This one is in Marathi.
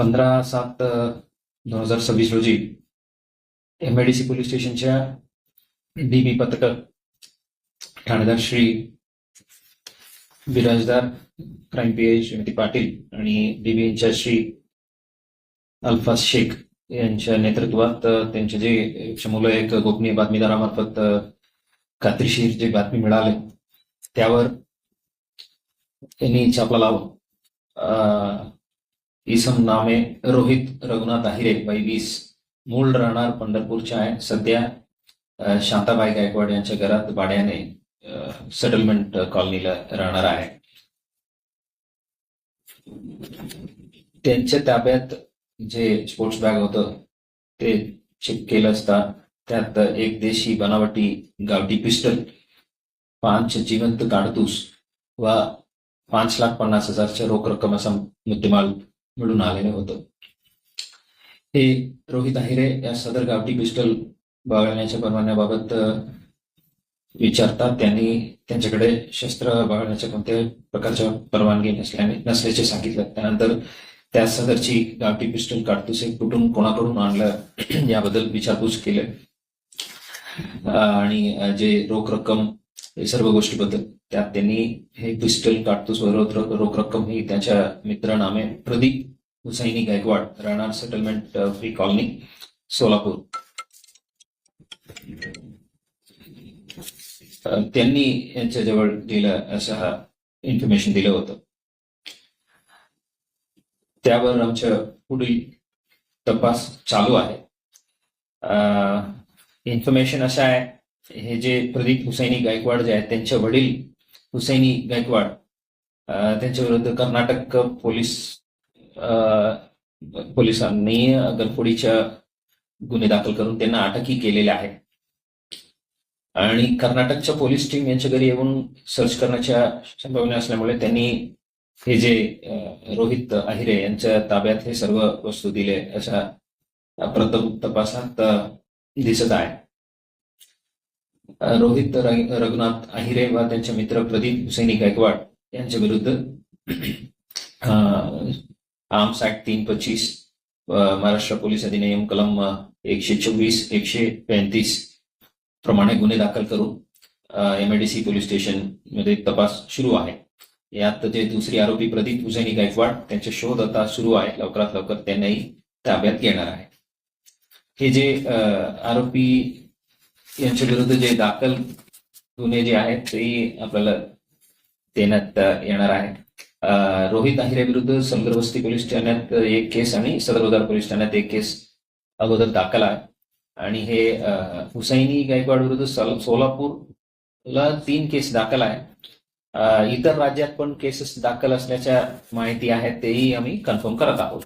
15/7/2026 रोजी MIDC पोलीस स्टेशनच्या DB पथक ठाणेदार श्री बिराजदार क्राईम PI श्रीमती पाटील आणि DB इंचार्ज श्री अल्फाज शेख यांच्या नेतृत्वात त्यांचे जे समोर एक गोपनीय बातमीदारामार्फत खात्रीशीर जे बातमी मिळाली त्यावर त्यांनी छापा लावून इसम नामे रोहित रघुनाथ आहिरे वय 20 मूळ राहणार पंढरपूरचे आहे. सध्या शांताबाई गायकवाड यांच्या घरात भाड्याने सेटलमेंट कॉलनीला राहणार आहे. त्यांच्या ताब्यात जे स्पोर्ट्स बॅग होतं ते चेक केलं असता त्यात एक देशी बनावटी गावठी पिस्टल, 5 जिवंत काडतूस व 5,50,000च्या रोख रक्कम असा मुद्देमाल मिळून आलेलं होतं. हे रोहित आहिरे या सदर गावठी पिस्टल बाळगण्याच्या परवान्याबाबत विचारतात त्यांनी त्यांच्याकडे शस्त्र बाळगण्याच्या कोणत्याही प्रकारच्या परवानगी नसल्याचे सांगितलं. त्यानंतर त्या सदरची गावठी पिस्टल काडतूस कुठून कोणाकडून आणलं याबद्दल विचारपूस केली आणि जे रोख रक्कम हे सर्व गोष्टीबद्दल त्यात त्यांनी हे पिस्टल काडतूस व रोख रक्कम ही त्यांच्या मित्रनामे प्रदीप हुसैनी गायकवाड राहणार सेटलमेंट फ्री कॉलनी सोलापूर त्यांनी यांच्याजवळ दिलं असं इन्फॉर्मेशन दिलं होतं. त्यावर आमचं पुढील तपास चालू आहे. इन्फॉर्मेशन असं आहे, हे जे प्रदीप हुसैनी गायकवाड जे आहेत त्यांचे वडील हुसैनी गायकवाड त्यांच्या विरुद्ध कर्नाटक पोलिसांनी गलफोडीच्या गुन्हे दाखल करून त्यांना अटकही केलेल्या आहेत आणि कर्नाटकच्या पोलीस टीम यांच्या घरी येऊन सर्च करण्याच्या संभावना असल्यामुळे त्यांनी हे जे रोहित आहिरे यांच्या ताब्यात हे सर्व वस्तू दिले अशा प्रथम तपासात दिसत आहे. रोहित रघुनाथ आहिरे व त्यांचे मित्र प्रदीप हुसैनी गायकवाड यांच्या विरुद्ध आर्म्स ऍक्ट 325 महाराष्ट्र पोलीस अधिनियम कलम 124-135 प्रमाणे गुन्हे दाखल करून MIDC पोलीस स्टेशन मध्ये तपास सुरू आहे. यात जे दुसरी आरोपी प्रदीप हुसैनी गायकवाड त्यांचे शोध आता सुरू आहे. लवकरात लवकर त्यांनाही ताब्यात घेणार आहे. हे जे आरोपी यांच्या विरुद्ध जे दाखल गुन्हे जे आहेत ते आपल्याला देण्यात येणार आहे. रोहित आहिरे विरुद्ध सलगरवस्ती पोलीस ठाण्यात 1 केस आणि सदर बाजार पोलीस ठाण्यात 1 केस अगोदर दाखल आहे आणि हे हुसैनी गायकवाड विरुद्ध सोलापूरला 3 केस दाखल आहे. इतर राज्यात पण केसेस दाखल असल्याच्या माहिती आहेत, तेही आम्ही कन्फर्म करत आहोत.